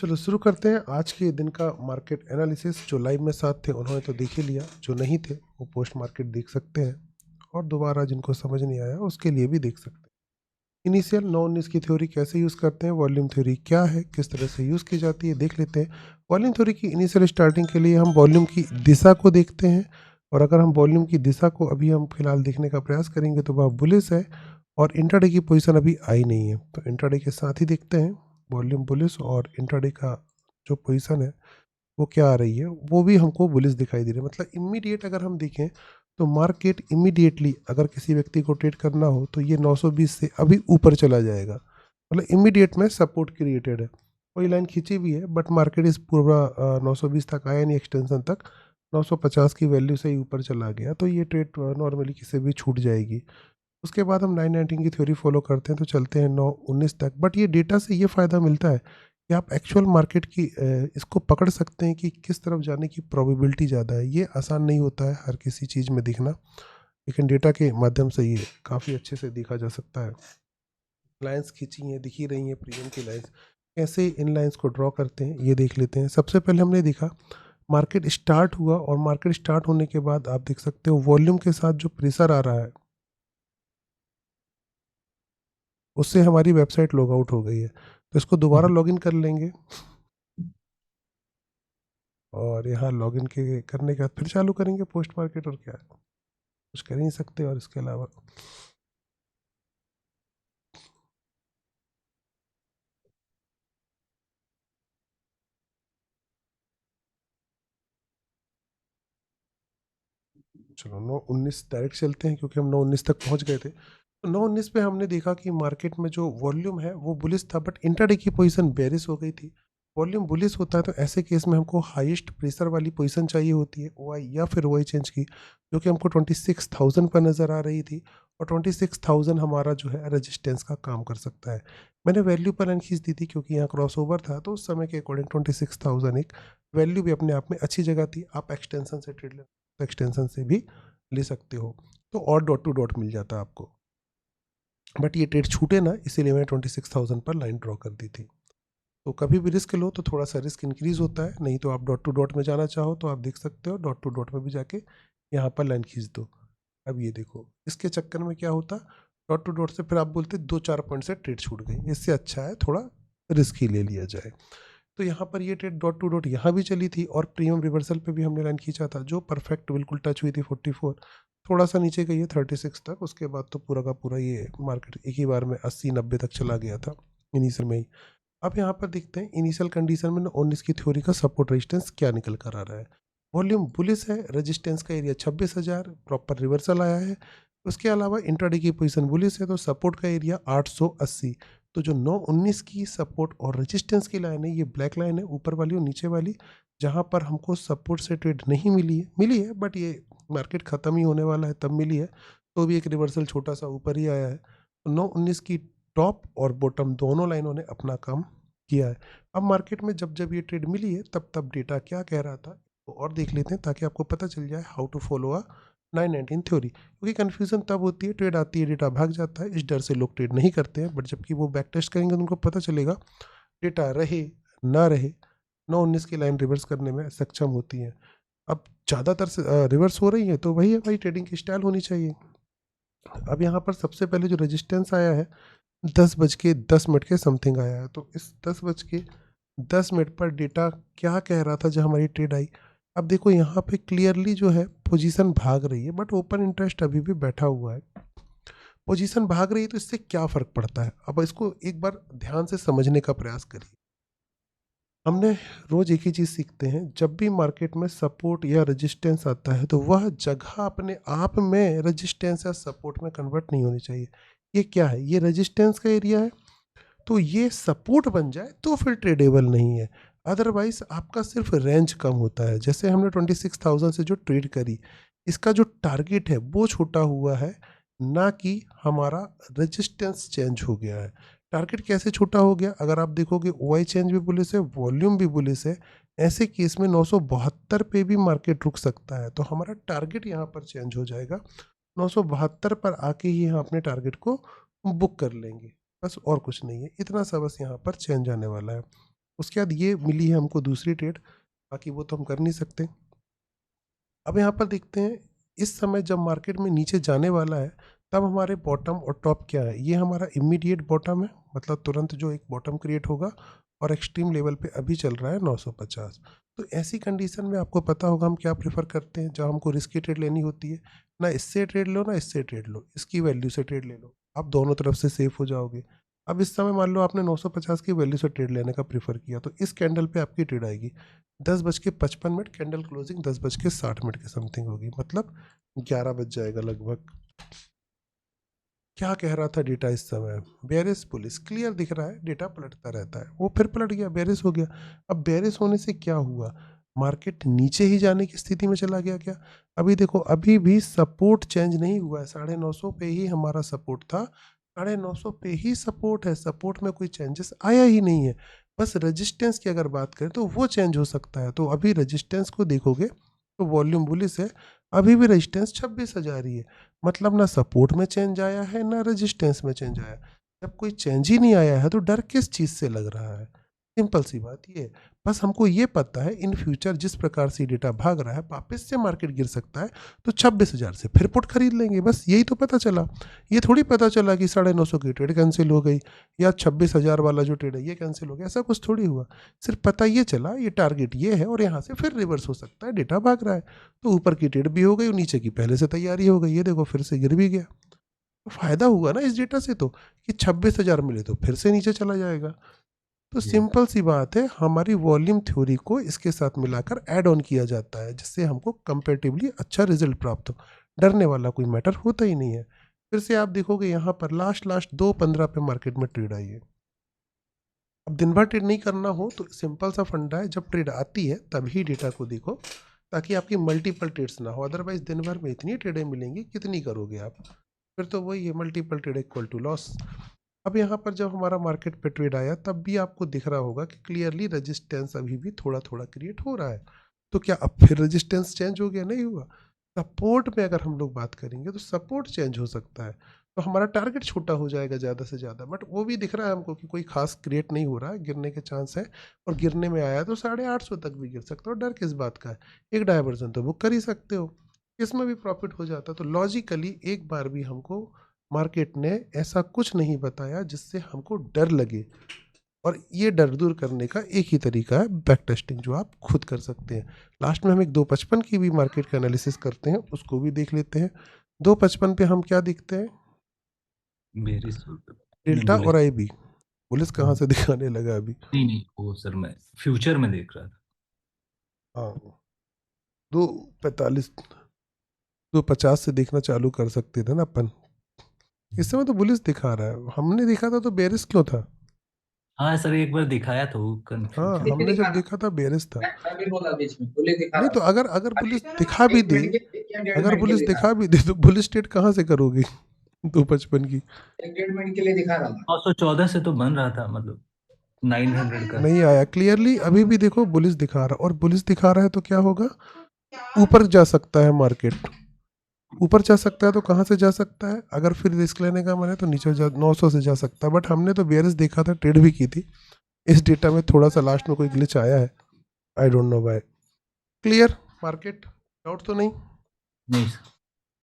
चलो शुरू करते हैं आज के दिन का मार्केट एनालिसिस। जो लाइव में साथ थे उन्होंने तो देख ही लिया, जो नहीं थे वो पोस्ट मार्केट देख सकते हैं, और दोबारा जिनको समझ नहीं आया उसके लिए भी देख सकते हैं। इनिशियल 9-19 की थ्योरी कैसे यूज़ करते हैं, वॉल्यूम थ्योरी क्या है, किस तरह से यूज़ की जाती है, देख लेते हैं। वॉल्यूम थ्योरी की इनिशियल स्टार्टिंग के लिए हम वॉल्यूम की दिशा को देखते हैं, और अगर हम वॉल्यूम की दिशा को अभी हम फिलहाल देखने का प्रयास करेंगे तो वह बुलिश है, और इंट्राडे की पोजीशन अभी आई नहीं है। तो इंट्राडे के साथ ही देखते हैं वॉल्यूम बुलिश और इंट्राडे का जो पोजीशन है वो क्या आ रही है, वो भी हमको बुलिश दिखाई दे रही है। मतलब इमीडिएट अगर हम देखें तो मार्केट इमीडिएटली अगर किसी व्यक्ति को ट्रेड करना हो तो ये 920 से अभी ऊपर चला जाएगा। मतलब इमीडिएट में सपोर्ट क्रिएटेड है, कोई लाइन खींची भी है बट मार्केट इस पूरा 920 तक आया नहीं, एक्सटेंशन तक 950 की वैल्यू से ही ऊपर चला गया, तो ये ट्रेड नॉर्मली किसी भी छूट जाएगी। उसके बाद हम 919 की थ्योरी फॉलो करते हैं, तो चलते हैं 919 तक। बट ये डेटा से ये फ़ायदा मिलता है कि आप एक्चुअल मार्केट की इसको पकड़ सकते हैं कि किस तरफ जाने की प्रोबेबिलिटी ज़्यादा है। ये आसान नहीं होता है हर किसी चीज़ में दिखना, लेकिन डेटा के माध्यम से ये काफ़ी अच्छे से देखा जा सकता है। लाइंस खींची हैं, दिखी रही हैं प्रीमियम की लाइंस, कैसे इन लाइंस को ड्रॉ करते हैं ये देख लेते हैं। सबसे पहले हमने देखा मार्केट स्टार्ट हुआ, और मार्केट स्टार्ट होने के बाद आप देख सकते हो वॉल्यूम के साथ जो प्रेशर आ रहा है उससे हमारी वेबसाइट लॉग आउट हो गई है। तो इसको दोबारा लॉगिन कर लेंगे, और यहाँ लॉगिन के करने के बाद फिर चालू करेंगे पोस्ट मार्केट, और क्या है, कुछ कर ही नहीं सकते। और इसके अलावा चलो 9-19 डायरेक्ट चलते हैं, क्योंकि हम 9-19 तक पहुँच गए थे। तो 9-19 पे हमने देखा कि मार्केट में जो वॉल्यूम है वो बुलिश था, बट इंट्राडे की पोजीशन बेरिश हो गई थी। वॉल्यूम बुलिश होता है तो ऐसे केस में हमको हाईएस्ट प्रेशर वाली पोजीशन चाहिए होती है, ओआई या फिर ओआई चेंज की, जो कि हमको 26,000 पर नज़र आ रही थी। और 26,000 हमारा जो है रेजिस्टेंस का काम कर सकता है। मैंने वैल्यू पर लाइन खींच दी थी क्योंकि यहाँ क्रॉस ओवर था, तो उस समय के अकॉर्डिंग 26,000 एक वैल्यू भी अपने आप में अच्छी जगह थी। आप एक्सटेंशन से ट्रेड ले, एक्सटेंशन से भी ले सकते हो, तो और डॉट टू डॉट मिल जाता है आपको। बट ये ट्रेड छूटे ना, इसीलिए मैंने 26,000 पर लाइन ड्रॉ कर दी थी। तो कभी भी रिस्क लो तो थोड़ा सा रिस्क इंक्रीज होता है, नहीं तो आप डॉट टू डॉट में जाना चाहो तो आप देख सकते हो डॉट टू डॉट में भी जाके यहाँ पर लाइन खींच दो। अब ये देखो इसके चक्कर में क्या होता, डॉट टू डॉट से फिर आप बोलते 2-4 पॉइंट से ट्रेड छूट गई, इससे अच्छा है थोड़ा रिस्क ही ले लिया जाए। तो यहाँ पर ये ट्रेड डॉट टू डॉट यहाँ भी चली थी, और प्रीमियम रिवर्सल पे भी हमने लाइन खींचा था जो परफेक्ट बिल्कुल टच हुई थी 44, थोड़ा सा नीचे गई है 36 तक। उसके बाद तो पूरा का पूरा ये मार्केट एक ही बार में 80-90 तक चला गया था इनिशियल में ही। अब यहाँ पर देखते हैं इनिशियल कंडीशन में 19 की थ्योरी का सपोर्ट रेजिस्टेंस क्या निकल कर आ रहा है। वॉल्यूम बुलिश है, रेजिस्टेंस का एरिया 26,000, प्रॉपर रिवर्सल आया है। उसके अलावा इंट्राडे की पोजीशन बुलिश है, तो सपोर्ट का एरिया 880। तो जो 9-19 की सपोर्ट और रेजिस्टेंस की लाइन है, ये ब्लैक लाइन है ऊपर वाली और नीचे वाली, जहाँ पर हमको सपोर्ट से ट्रेड नहीं मिली है बट ये मार्केट ख़त्म ही होने वाला है तब मिली है, तो भी एक रिवर्सल छोटा सा ऊपर ही आया है। तो 9-19 की टॉप और बॉटम दोनों लाइनों ने अपना काम किया है। अब मार्केट में जब जब ये ट्रेड मिली है तब तब डेटा क्या कह रहा था, तो और देख लेते हैं ताकि आपको पता चल जाए how to follow a 919 theory. क्योंकि कन्फ्यूजन तब होती है, ट्रेड आती है डेटा भाग जाता है, इस डर से लोग ट्रेड नहीं करते हैं। बट जबकि वो बैक टेस्ट करेंगे तो उनको पता चलेगा डेटा रहे ना रहे 9-19 की लाइन रिवर्स करने में सक्षम होती है। अब ज़्यादातर से रिवर्स हो रही है तो वही है भाई, ट्रेडिंग की स्टाइल होनी चाहिए। अब यहाँ पर सबसे पहले जो रेजिस्टेंस आया है 10:10 के समथिंग आया है, तो इस 10:10 पर डेटा क्या कह रहा था जब हमारी ट्रेड आई। अब देखो यहाँ पे क्लियरली जो है पोजीशन भाग रही है, बट ओपन इंटरेस्ट अभी भी बैठा हुआ है। पोजीशन भाग रही है तो इससे क्या फर्क पड़ता है, अब इसको एक बार ध्यान से समझने का प्रयास करिए। हमने रोज एक ही चीज सीखते हैं, जब भी मार्केट में सपोर्ट या रेजिस्टेंस आता है तो वह जगह अपने आप में रेजिस्टेंस या सपोर्ट में कन्वर्ट नहीं होनी चाहिए। ये क्या है, ये रेजिस्टेंस का एरिया है, तो ये सपोर्ट बन जाए तो फिर ट्रेडेबल नहीं है। अदरवाइज आपका सिर्फ रेंज कम होता है। जैसे हमने 26,000 से जो ट्रेड करी, इसका जो टारगेट है वो छोटा हुआ है, ना कि हमारा रेजिस्टेंस चेंज हो गया है। टारगेट कैसे छोटा हो गया, अगर आप देखोगे ओआई चेंज भी बुलिश है, वॉल्यूम भी बुलिश है, ऐसे केस में 972 पे भी मार्केट रुक सकता है, तो हमारा टारगेट यहाँ पर चेंज हो जाएगा। 972 पर आके ही हम अपने टारगेट को बुक कर लेंगे, बस और कुछ नहीं है, इतना सा बस यहाँ पर चेंज आने वाला है। उसके बाद ये मिली है हमको दूसरी ट्रेड, बाकी वो तो हम कर नहीं सकते। अब यहाँ पर देखते हैं इस समय जब मार्केट में नीचे जाने वाला है तब हमारे बॉटम और टॉप क्या है। ये हमारा इमीडिएट बॉटम है, मतलब तुरंत जो एक बॉटम क्रिएट होगा, और एक्सट्रीम लेवल पे अभी चल रहा है 950। तो ऐसी कंडीशन में आपको पता होगा हम क्या प्रेफर करते हैं जब हमको रिस्की ट्रेड लेनी होती है। ना इससे ट्रेड लो ना इससे ट्रेड लो, इसकी वैल्यू से ट्रेड ले लो, आप दोनों तरफ से सेफ हो जाओगे। अब इस समय मान लो आपने 950 की वैल्यू से ट्रेड लेने का प्रेफर किया, तो इस कैंडल पे आपकी ट्रेड आएगी 10:55, कैंडल क्लोजिंग 10:60 के समथिंग होगी, मतलब 11 बज जाएगा लगभग। क्या कह रहा था डेटा इस समय? बेरिस पुलिस क्लियर दिख रहा है, डेटा पलटता रहता है, वो फिर पलट गया, बेरिस हो गया। अब बेरिस होने से क्या हुआ, मार्केट नीचे ही जाने की स्थिति में चला गया क्या? अभी देखो अभी भी सपोर्ट चेंज नहीं हुआ है, 950 पे ही हमारा सपोर्ट था, 950 पे ही सपोर्ट है, सपोर्ट में कोई चेंजेस आया ही नहीं है। बस रेजिस्टेंस की अगर बात करें तो वो चेंज हो सकता है। तो अभी रेजिस्टेंस को देखोगे तो वॉल्यूम बुलिस है, अभी भी रेजिस्टेंस 26,000 ही है, मतलब ना सपोर्ट में चेंज आया है ना रेजिस्टेंस में चेंज आया। जब कोई चेंज ही नहीं आया है तो डर किस चीज़ से लग रहा है? सिंपल सी बात ये है। बस हमको ये पता है इन फ्यूचर जिस प्रकार से डेटा भाग रहा है वापस से मार्केट गिर सकता है, तो 26,000 से फिर पुट खरीद लेंगे, बस यही तो पता चला। ये थोड़ी पता चला कि 950 की ट्रेड कैंसिल हो गई या 26,000 वाला जो ट्रेड है ये कैंसिल हो गया, ऐसा कुछ थोड़ी हुआ। सिर्फ पता ये चला ये टारगेट ये है और यहाँ से फिर रिवर्स हो सकता है, डेटा भाग रहा है। तो ऊपर की ट्रेड भी हो गई और नीचे की पहले से तैयारी हो गई, ये देखो फिर से गिर भी गया। तो फायदा हुआ ना इस डेटा से, तो कि 26,000 मिले तो फिर से नीचे चला जाएगा। तो जी सिंपल सी बात है, हमारी वॉल्यूम थ्योरी को इसके साथ मिलाकर ऐड ऑन किया जाता है जिससे हमको कंपेरेटिवली अच्छा रिजल्ट प्राप्त हो। डरने वाला कोई मैटर होता ही नहीं है। फिर से आप देखोगे यहाँ पर लास्ट लास्ट 2:15 पे मार्केट में ट्रेड आई है। अब दिन भर ट्रेड नहीं करना हो तो सिंपल सा फंडा है, जब ट्रेड आती है तभी डेटा को देखो ताकि आपकी मल्टीपल ट्रेड्स ना हो, अदरवाइज दिन भर में इतनी ट्रेडें मिलेंगी कितनी करोगे आप, फिर तो वही है multiple trade equal to loss. अब यहाँ पर जब हमारा मार्केट पे ट्रेड आया तब भी आपको दिख रहा होगा कि क्लियरली रेजिस्टेंस अभी भी थोड़ा थोड़ा क्रिएट हो रहा है। तो क्या अब फिर रेजिस्टेंस चेंज हो गया? नहीं हुआ। सपोर्ट में अगर हम लोग बात करेंगे तो सपोर्ट चेंज हो सकता है, तो हमारा टारगेट छोटा हो जाएगा ज़्यादा से ज़्यादा, बट वो भी दिख रहा है हमको कि कोई खास क्रिएट नहीं हो रहा है, गिरने के चांस है। और गिरने में आया तो 850 तक भी गिर सकता है, और डर किस बात का है? एक डायवर्जन तो बुक कर ही सकते हो, इसमें भी प्रॉफिट हो जाता। तो लॉजिकली एक बार भी हमको मार्केट ने ऐसा कुछ नहीं बताया जिससे हमको डर लगे, और ये डर दूर करने का एक ही तरीका है बैक टेस्टिंग, जो आप खुद कर सकते हैं। लास्ट में हम एक 255 की भी मार्केट का एनालिसिस करते हैं, उसको भी देख लेते हैं। 255 पे हम क्या दिखते हैं? मेरी नहीं डेल्टा बोले। और आईबी। पुलिस कहाँ से दिखाने लगा अभी? नहीं नहीं, वो सर मैं फ्यूचर में देख रहा था। हाँ, 245 250 से देखना चालू कर सकते थे ना अपन। इस समय तो पुलिस दिखा रहा है, हमने देखा था तो बेरिस क्यों था? हाँ सर, एक बार दिखाया था वो हाँ, कंफ्यूजन। देखिए हमने दिखा जब रहा देखा था बेरिस था। मैं भी बोला बीच में पुलिस दिखा नहीं रहा तो था अगर अगर अभी पुलिस दिखा भी एक दे, मिनट के एक या डेढ़ अगर मिनट के पुलिस लिए दिखा दिखा भी दे तो पुलिस स्टेट कहाँ से करोगी 255 की? एक डेढ़ मिनट के लिए दिखा रहा था 914 से तो बन रहा था, मतलब 900 का। नहीं आया क्लियरली, अभी भी देखो बुलिस दिखा रहा, और बुलिस दिखा रहा है तो क्या होगा? ऊपर जा सकता है मार्केट, ऊपर जा सकता है तो कहाँ से जा सकता है? अगर फिर रिस्क लेने का मन है तो नीचे जा 900 से जा सकता है, बट हमने तो बेयर्स देखा था, ट्रेड भी की थी। इस डेटा में थोड़ा सा लास्ट में कोई ग्लिच आया है, I don't know why. Clear market, doubt तो नहीं? नहीं सर।